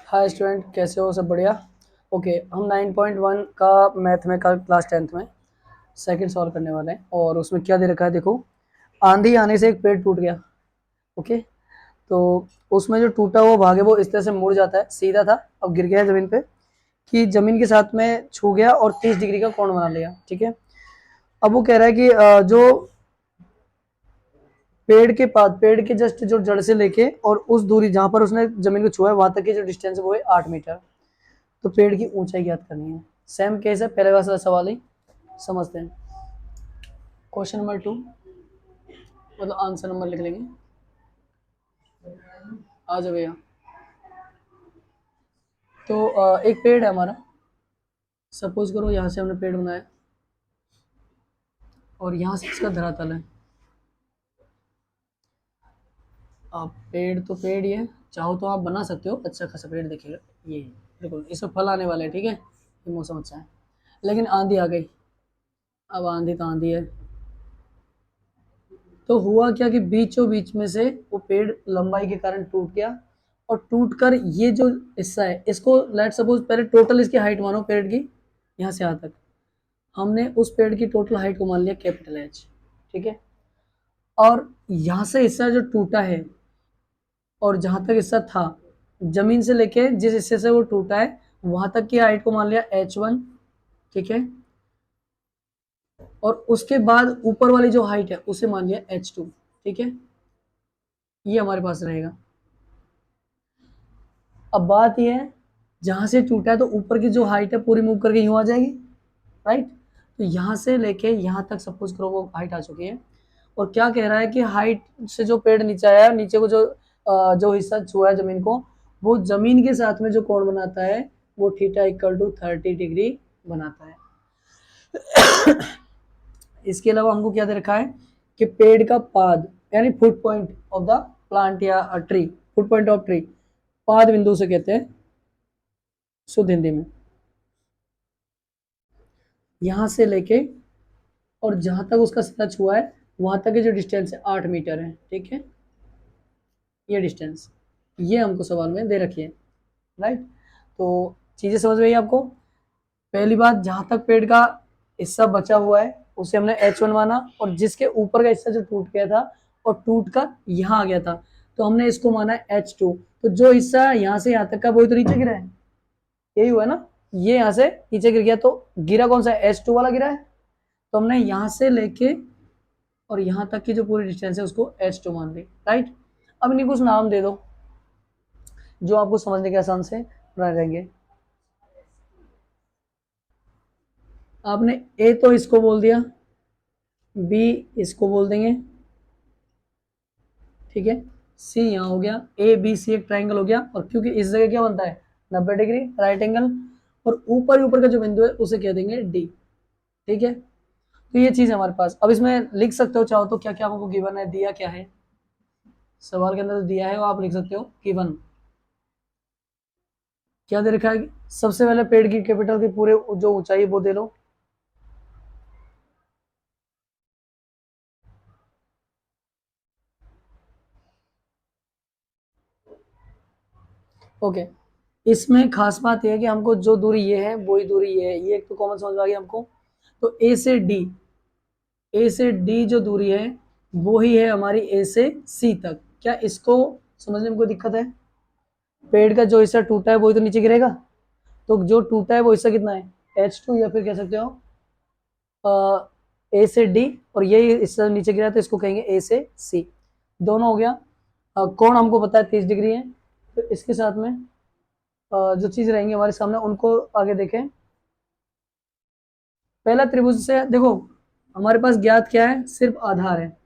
Hi student, कैसे हो? सब बढ़िया। ओके, हम 9.1 का मैथ में कल क्लास 10th में सेकंड सॉल्व करने वाले हैं। और उसमें क्या दे रखा है देखो। आंधी आने से एक पेड़ टूट गया। ओके, तो उसमें जो टूटा हुआ भाग है वो इस तरह से मुड़ जाता है, सीधा था, अब गिर गया जमीन पे, कि जमीन के साथ में छू गया और 30 डिग्री का कोण बना लिया। ठीक है, अब वो कह रहा है कि जो पेड़ के जस्ट जो जड़ से लेके और उस दूरी जहां पर उसने जमीन को छुआ है वहां तक की जो डिस्टेंस है वो है 8 मीटर। तो पेड़ की ऊंचाई ज्ञात करनी है। सेम केस है, पहले वाला सवाल ही समझते हैं। क्वेश्चन नंबर 2, मतलब आंसर नंबर लिख लेंगे। आ जाओ भैया। तो एक पेड़ है हमारा। सपोज करो यहाँ से हमने पेड़ बनाया और यहाँ से इसका धरातल है। अब पेड़ तो पेड़ ही है, चाहो तो आप बना सकते हो, अच्छा खासा पेड़ दिखेगा। ये बिल्कुल इसमें फल आने वाले हैं। ठीक है, ये मौसम अच्छा है। लेकिन आंधी आ गई। अब आंधी तो आंधी है। तो हुआ क्या कि बीचों बीच में से वो पेड़ लंबाई के कारण टूट गया। और टूटकर ये जो हिस्सा है इसको लेट सपोज पहले टोटल इसकी हाइट मानो पेड़ की, यहाँ से यहाँ तक। हमने उस पेड़ की टोटल हाइट को मान लिया कैपिटल एच। ठीक है, और यहाँ से हिस्सा जो टूटा है और जहां तक हिस्सा था, जमीन से लेके जिस हिस्से से वो टूटा है वहां तक की हाइट को मान लिया H1। ठीक है, और उसके बाद ऊपर वाली जो हाइट है उसे मान लिया H2। ठीक है, ये हमारे पास रहेगा। अब बात यह है, जहां से टूटा है तो ऊपर की जो हाइट है पूरी मूव करके यूं आ जाएगी, राइट। तो यहां से लेके यहां तक सपोज करो वो हाइट आ चुकी है। और क्या कह रहा है कि हाइट से जो पेड़ नीचे आया है, नीचे को जो हिस्सा छुआ है जमीन को, वो जमीन के साथ में जो कोण बनाता है वो थीटा इक्वल टू 30 डिग्री बनाता है। इसके अलावा हमको क्या दे रखा है कि पेड़ का पाद यानी foot point of the plant या tree, foot point of tree, पाद बिंदु से कहते हैं शुद्ध हिंदी में। यहां से लेके और जहां तक उसका सिरा छुआ है वहां तक की जो डिस्टेंस है 8 मीटर है। ठीक है, ये डिस्टेंस ये हमको सवाल में दे रखी है, राइट। तो चीजें समझ में आई आपको? पहली बात, जहां तक पेड़ का हिस्सा बचा हुआ है उसे हमने H1 माना, और जिसके ऊपर का हिस्सा जो टूट गया था और टूट कर यहाँ आ गया था तो हमने इसको माना H2। तो जो हिस्सा यहाँ से यहाँ तक का वही तो नीचे गिरा है, यही हुआ ना। ये यहाँ से नीचे गिर गया तो गिरा कौन सा है? H2 वाला गिरा है। तो हमने यहाँ से लेके और यहाँ तक की जो पूरी डिस्टेंस है उसको H2 मान ली, राइट। अब इन्हें कुछ नाम दे दो जो आपको समझने के आसान से बना रहेंगे। आपने ए तो इसको बोल दिया, बी इसको बोल देंगे, ठीक है, सी यहाँ हो गया, ए बी सी एक ट्राइंगल हो गया। और क्योंकि इस जगह क्या बनता है 90 डिग्री राइट एंगल, और ऊपर का जो बिंदु है उसे कह देंगे डी। ठीक है, तो ये चीज हमारे पास। अब इसमें लिख सकते हो चाहो तो क्या क्या आपको गिवन है, दिया क्या है सवाल के अंदर तो दिया है, वो आप लिख सकते हो गिवन। क्या दे रखा है? सबसे पहले पेड़ की कैपिटल की पूरे जो ऊंचाई वो दे लो। ओके, इसमें खास बात यह है कि हमको जो दूरी ये है वही दूरी ये है, ये एक तो कॉमन समझ में आ गया हमको। तो ए से डी जो दूरी है वो ही है हमारी ए से सी तक। क्या इसको समझने में कोई दिक्कत है? पेड़ का जो हिस्सा टूटा है वही तो नीचे गिरेगा। तो जो टूटा है वो हिस्सा कितना है? H2, या फिर कह सकते हो ए से डी, और ये हिस्सा नीचे गिरा तो इसको कहेंगे ए से सी। दोनों हो गया। कोण हमको पता है 30 डिग्री है। तो इसके साथ में जो चीज रहेंगी हमारे सामने उनको आगे देखें। पहला त्रिभुज से देखो, हमारे पास ज्ञात क्या है? सिर्फ आधार है।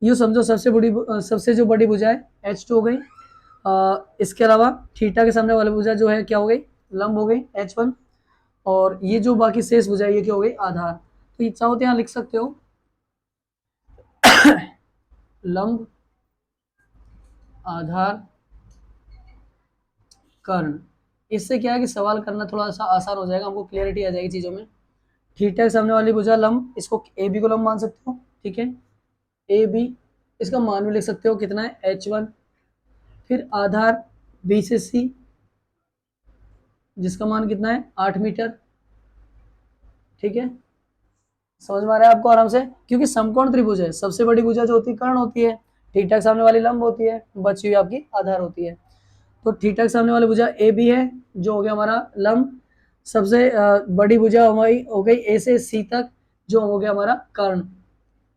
यूँ समझो सबसे जो बड़ी भुजा है H2 हो गई। इसके अलावा थीटा के सामने वाली भुजा जो है क्या हो गई? लंब हो गई H1। और ये जो बाकी शेष भुजा है ये क्या हो गई? आधार। तो ये चाहो तो यहाँ लिख सकते हो लंब, आधार, कर्ण। इससे क्या है कि सवाल करना थोड़ा सा आसान हो जाएगा, हमको क्लियरिटी आ जाएगी चीजों में। थीटा के सामने वाली भुजा लंब, इसको ए बी को लंब मान सकते हो। ठीक है, ए बी, इसका मान भी लिख सकते हो कितना है? H1। फिर आधार बी से सी, जिसका मान कितना है 8 मीटर। ठीक है, समझ में आ रहा है आपको आराम से, क्योंकि समकोण त्रिभुज है, सबसे बड़ी भुजा जो होती है कर्ण होती है, ठीक ठाक सामने वाली लंब होती है, बची हुई आपकी आधार होती है। तो ठीक ठाक सामने वाली भुजा ए बी है जो हो गया हमारा लंब, सबसे बड़ी भुजा हमारी हो गई ए से सी तक जो हो गया हमारा कर्ण।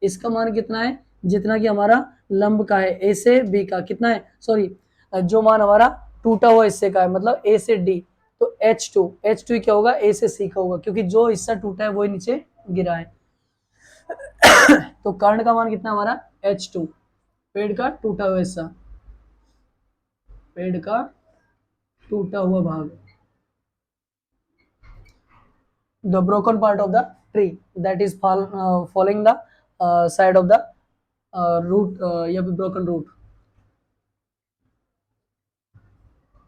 इसका मान कितना है, जितना कि हमारा लंब का है ए से बी का कितना है, सॉरी जो मान हमारा टूटा हुआ हिस्से का है, मतलब ए से डी, तो H2 क्या होगा, ए से सी का होगा, क्योंकि जो हिस्सा टूटा है वही नीचे गिरा है। तो कर्ण का मान कितना हमारा H2, पेड़ का टूटा हुआ हिस्सा, पेड़ का टूटा हुआ भाग, the broken part of the tree that is falling the side of the root या फिर broken root,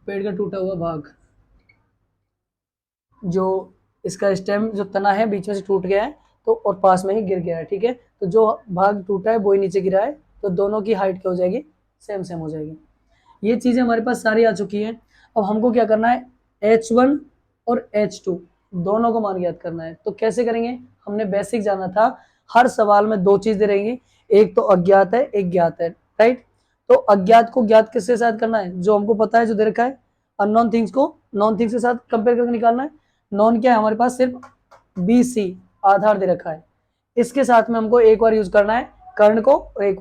पेड़ का टूटा हुआ भाग, जो इसका स्टेम जो तना है बीच में से टूट गया है तो और पास में ही गिर गया है। ठीक है, तो जो भाग टूटा है वो ही नीचे गिरा है, तो दोनों की हाइट क्या हो जाएगी, सेम सेम हो जाएगी। ये चीजें हमारे पास सारी आ चुकी हैं। अब हमको क्या करना है, H1 और H2 दोनों को मान ज्ञात करना है। तो कैसे करेंगे, हमने बेसिक जाना था, हर सवाल में दो चीजें रहेंगी, एक तो अज्ञात है एक ज्ञात है, राइट। तो अज्ञात को ज्ञात किसके साथ करना है, जो हमको पता है जो दे रखा है, अननोन थिंग्स को नॉन थिंग्स के साथ कंपेयर करके निकालना है। नॉन क्या है हमारे पास, सिर्फ बी सी आधार दे रखा है, इसके साथ में हमको एक बार यूज करना है कर्ण को, और एक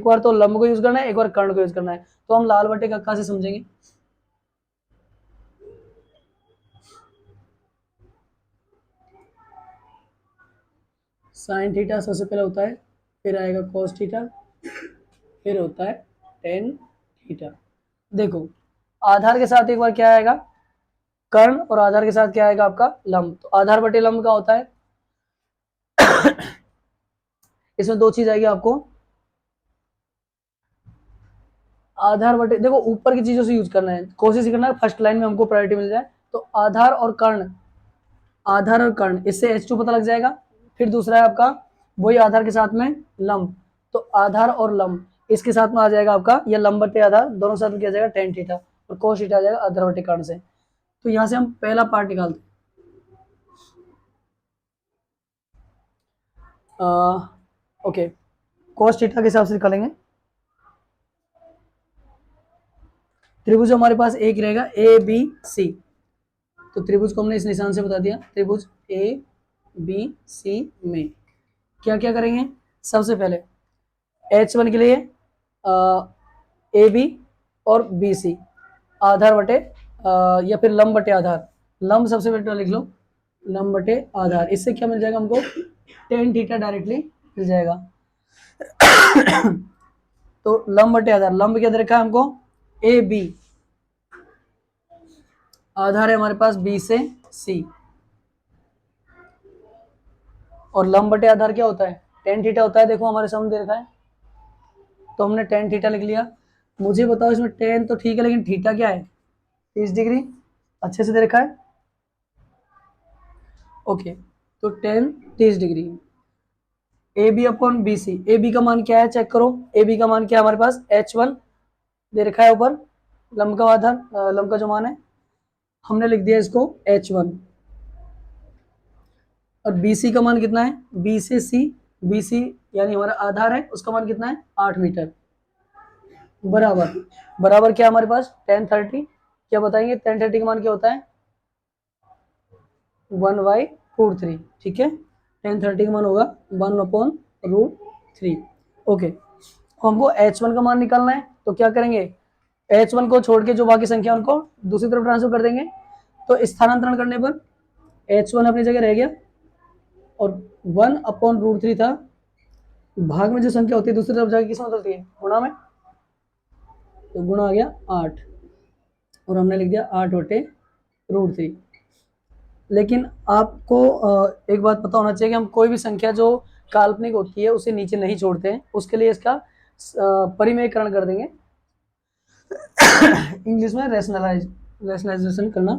बार तो लंब को यूज करना है, एक बार कर्ण को यूज करना है। तो हम लाल बटे कक्का से समझेंगे। साइन थीटा सबसे पहले होता है, फिर आएगा कॉस थीटा, फिर होता है टेन थीटा। देखो आधार के साथ एक बार क्या आएगा, कर्ण, और आधार के साथ क्या आएगा आपका लंब। तो आधार बटे लंब का होता है इसमें दो चीज आएगी आपको, आधार बटे, देखो ऊपर की चीजों से यूज करना है, कोशिश करना है फर्स्ट लाइन में हमको प्रायोरिटी मिल जाए। तो आधार और कर्ण, आधार और कर्ण, इससे H2 पता लग जाएगा। फिर दूसरा है आपका वही आधार के साथ में लंब, तो आधार और लंब इसके साथ में आ जाएगा आपका, या लंब बटे आधार दोनों साथ में किया जाएगा टेन थीटा, और कोस थीटा आ जाएगा आधार बटे कर्ण से। तो यहां से हम पहला पार्ट निकालते हैं, ओके, कोस थीटा के हिसाब से निकालेंगे। त्रिभुज हमारे पास एक रहेगा ए बी सी, तो त्रिभुज को हमने इस निशान से बता दिया, त्रिभुज ए बी सी में क्या क्या करेंगे, सबसे पहले H1 के लिए ए बी और बी सी आधार बटे या फिर लंब बटे आधार, लंब सबसे पहले लिख लो, लंब बटे आधार, इससे क्या मिल जाएगा हमको, टेन थीटा डायरेक्टली मिल जाएगा। तो लंब बटे आधार, लंब क्या दे रखा है हमको, ए बी, आधार है हमारे पास बी से सी, और लंब बटे आधार क्या होता है, टेन थीटा होता है, देखो हमारे सामने दे रखा है, तो हमने टेन थीटा लिख लिया। मुझे बताओ इसमें टेन तो ठीक है, लेकिन थीटा क्या है, 30 डिग्री, अच्छे से दे रखा है, ओके। तो ten 30 degree, A B upon B C, A B का मान क्या है चेक करो, ए बी का मान क्या है हमारे पास, H1 दे रखा है ऊपर, लंब का आधार, लंब का जो मान है हमने लिख दिया इसको H1, और बी सी का मान कितना है, बी से सी, बी सी यानी हमारा आधार है, उसका मान कितना है 8 मीटर, बराबर बराबर क्या हमारे पास टेन 30, क्या बताएंगे टेन 30 का मान क्या होता है, 1/√3, ठीक है, टेन 30 का मान होगा 1/√3, ओके। हमको H1 का मान निकालना है, तो क्या करेंगे, H1 को छोड़ के जो बाकी संख्या उनको दूसरी तरफ ट्रांसफर कर देंगे, तो स्थानांतरण करने पर H1 अपनी जगह रह गया, और 1/√3 था, भाग में जो संख्या होती है दूसरी तरफ जाके किस में बदलती है, गुणा में, तो गुणा आ गया 8, और हमने लिख दिया 8/√3। लेकिन आपको एक बात पता होना चाहिए कि हम कोई भी संख्या जो काल्पनिक होती है उसे नीचे नहीं छोड़ते हैं, उसके लिए इसका परिमेयकरण कर देंगे, इंग्लिश में रैशनलाइजेशन करना,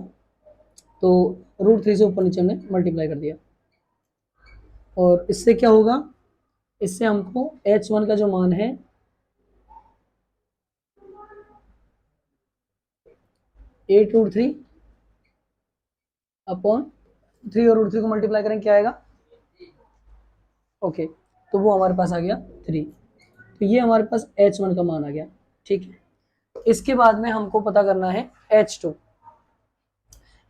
तो √3 से ऊपर नीचे हमने मल्टीप्लाई कर दिया, और इससे क्या होगा, इससे हमको H1 का जो मान है 8√3 अपॉन 3 और रूट 3 को मल्टीप्लाई करें क्या आएगा? ओके, तो वो हमारे पास आ गया 3। तो ये हमारे पास H1 का मान आ गया। ठीक है, इसके बाद में हमको पता करना है H2।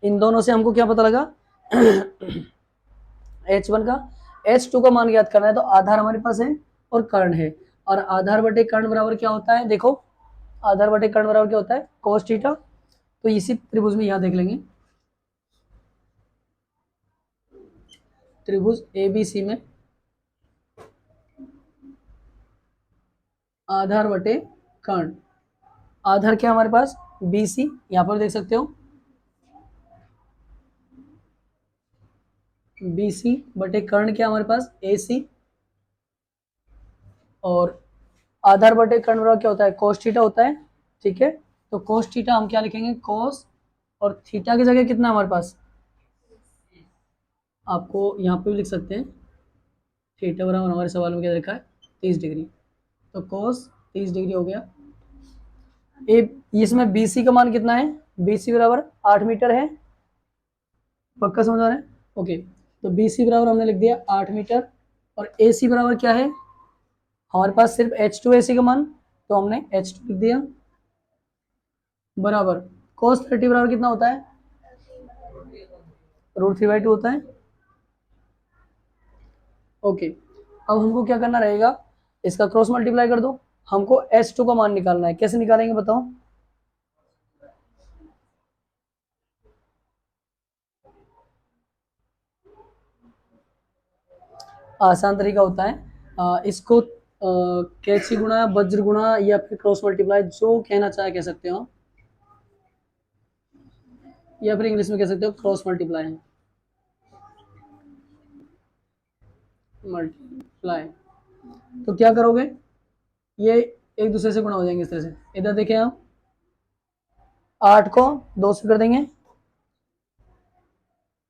इन दोनों से हमको क्या पता लगा? H1 का। H2 का मान ज्ञात करना है, तो आधार हमारे पास है और कर्ण है, और आधार बटे कर्ण बराबर क्या होता है? देखो, आधार बटे कर्ण बराबर क्या होता है? cos theta. तो इसी त्रिभुज में यहां देख लेंगे, त्रिभुज ABC में आधार बटे कर्ण, आधार क्या हमारे पास? BC, यहां पर देख सकते हो BC बटे कर्ण क्या हमारे पास? AC, और आधार बटे कर्ण बराबर क्या होता है? cos थीटा होता है। ठीक है, तो cos थीटा हम क्या लिखेंगे? cos, और थीटा की जगह कितना हमारे पास? आपको यहाँ पे भी लिख सकते हैं, थीटा बराबर हमारे सवाल में क्या लिखा है? 30 डिग्री। तो cos 30 डिग्री हो गया। ए, इसमें BC का मान कितना है? BC बराबर 8 मीटर है। पक्का समझ आ रहा है? ओके, तो BC बराबर हमने लिख दिया 8 मीटर, और AC बराबर क्या है? हमारे पास सिर्फ H2 AC का मान, तो हमने H2 लिख दिया, बराबर cos 30 बराबर कितना होता है? √3/2 होता है। ओके, अब हमको क्या करना रहेगा? इसका क्रॉस मल्टीप्लाई कर दो। हमको H2 का मान निकालना है, कैसे निकालेंगे बताओ? आसान तरीका होता है, इसको कैची गुणा, वज्र गुणा, या फिर क्रॉस मल्टीप्लाई, जो कहना चाहे कह सकते हो, या फिर इंग्लिश में कह सकते हो क्रॉस मल्टीप्लाई है, मल्टीप्लाई। तो क्या करोगे? ये एक दूसरे से गुणा हो जाएंगे इस तरह से। इधर देखें आप, 8 को 2 से कर देंगे,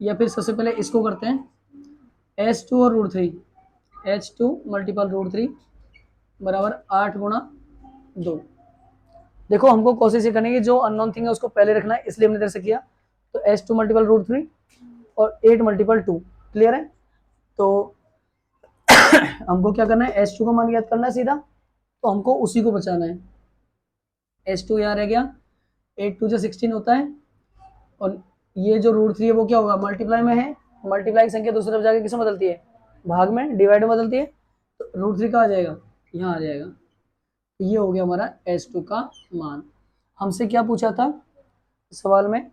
या फिर सबसे पहले इसको करते हैं, H2 और √3, H2 मल्टीपल √3 बराबर 8 गुणा 2। देखो, हमको कोशिश ये करनी है कि जो अननोन थिंग है उसको पहले रखना है, इसलिए हमने इधर से किया। तो H2 मल्टीपल √3 और 8 मल्टीपल 2, क्लियर है? तो हमको क्या करना है? H2 का मान ज्ञात करना है सीधा, तो हमको उसी को बचाना है। H2 यहाँ रह गया, 8 2 16 होता है, और ये जो √3 है वो क्या होगा? मल्टीप्लाई में है, मल्टीप्लाई की संख्या दूसरी तरफ जाके किसमें बदलती है? भाग में, डिवाइड में बदलती है। तो √3 का आ जाएगा, यहाँ आ जाएगा। तो ये हो गया हमारा H2 का मान। हमसे क्या पूछा था सवाल में?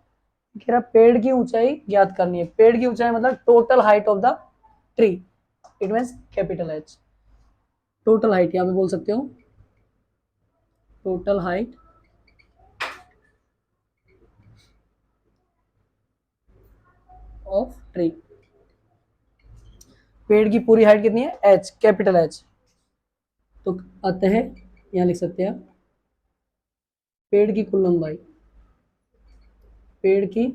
कह रहा पेड़ की ऊंचाई ज्ञात करनी है। पेड़ की ऊंचाई मतलब total height of the tree, it means capital H। Total height यहाँ पे बोल सकते हो, टोटल हाइट ऑफ ट्री। पेड़ की पूरी हाइट कितनी है? H, capital H। तो अतः यहाँ लिख सकते हैं पेड़ की कुल लंबाई, पेड़ की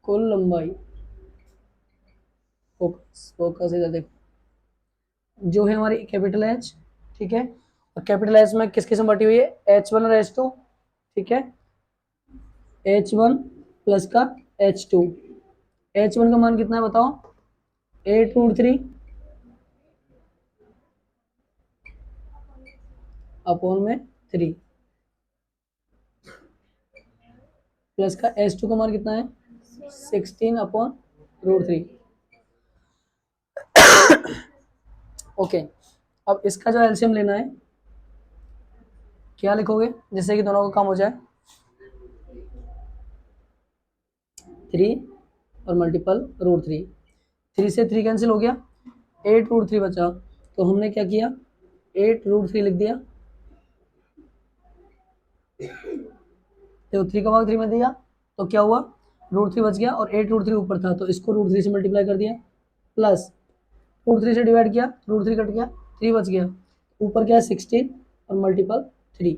कुल लंबाई, फोकस फोकस इधर देखो, जो है हमारी कैपिटल H। ठीक है, और कैपिटल H में किस किस्म बटी हुई है? H1 और H2। ठीक है, H1 प्लस का H2। H1 का मान कितना है बताओ? 8 √3 अपॉन में 3, प्लस का H2 का मान कितना है? 16 अपॉन √3। ओके, अब इसका जो एलसीएम लेना है, क्या लिखोगे जिससे कि दोनों का काम हो जाए? 3 और मल्टीपल √3, 3 से 3 कैंसिल हो गया, 8 √3 बचा। तो हमने क्या किया? 8 √3 लिख दिया, तो 3 का भाग 3 में दिया, तो क्या हुआ? √3 बच गया, और 8 √3 ऊपर था, तो इसको √3 से मल्टीप्लाई कर दिया, प्लस √3 से डिवाइड किया, √3 कट गया, 3 बच गया, ऊपर क्या है? 16 और मल्टीपल 3,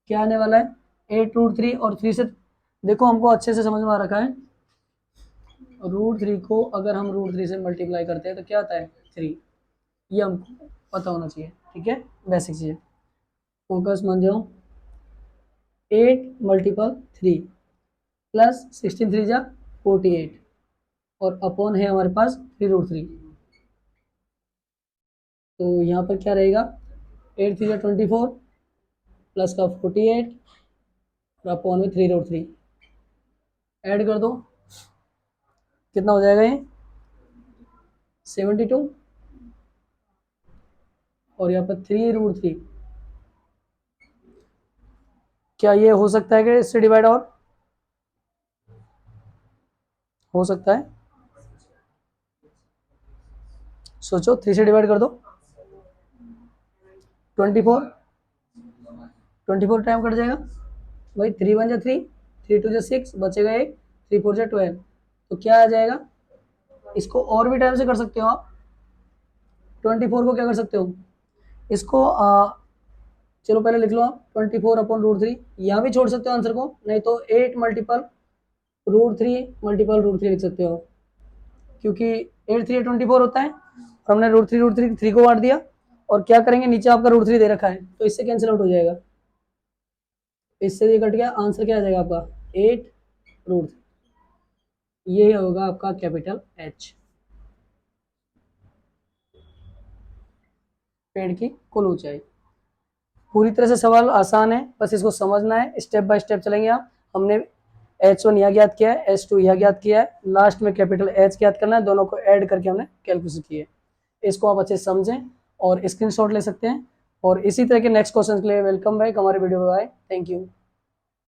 क्या आने वाला है? 8 √3 और 3 से, देखो हमको अच्छे से समझ में आ रखा है, √3 को अगर हम √3 से मल्टीप्लाई करते हैं तो क्या आता है? 3। ये हमको पता होना चाहिए। ठीक है, बेसिक चीज़। फोकस मान जाओ, 8 मल्टीपल 3 प्लस 16 3 जा 48 और अपॉन है हमारे पास 3√3। तो यहाँ पर क्या रहेगा, 8 3 जा 24 प्लस का 48 और अपॉन में 3√3 ऐड कर दो, कितना हो जाएगा ये 72 और यहाँ पर 3√3। क्या ये हो सकता है कि इससे डिवाइड और हो सकता है? सोचो, 3 से डिवाइड कर दो, 24 टाइम कट जाएगा भाई, 3 1 जा 3, 3 2 जा 6, बचेगा 1, 3 4 जा 12। तो क्या आ जाएगा, इसको और भी टाइम से कर सकते हो आप। 24 को क्या कर सकते हो, इसको चलो पहले लिख लो आप 24/√3, यहाँ भी छोड़ सकते हो आंसर को, नहीं तो 8 मल्टीपल √3 लिख सकते हो, क्योंकि 8 3 24 होता है और हमने √3 को बांट दिया, और क्या करेंगे, नीचे आपका √3 दे रखा है तो इससे कैंसिल आउट हो जाएगा, इससे ये कट गया, आंसर क्या आ जाएगा आपका 8√3। ये होगा आपका कैपिटल H, पेड़ की कुल ऊंचाई। पूरी तरह से सवाल आसान है, बस इसको समझना है, स्टेप बाय स्टेप चलेंगे आप। हमने H1 यह ज्ञात किया है, H2 यह ज्ञात किया है, लास्ट में कैपिटल H ज्ञात करना है, दोनों को ऐड करके हमने कैलकुलेशन की है। इसको आप अच्छे से समझें और स्क्रीनशॉट ले सकते हैं, और इसी तरह के नेक्स्ट क्वेश्चन के लिए वेलकम बैक हमारे वीडियो में आए। Thank you.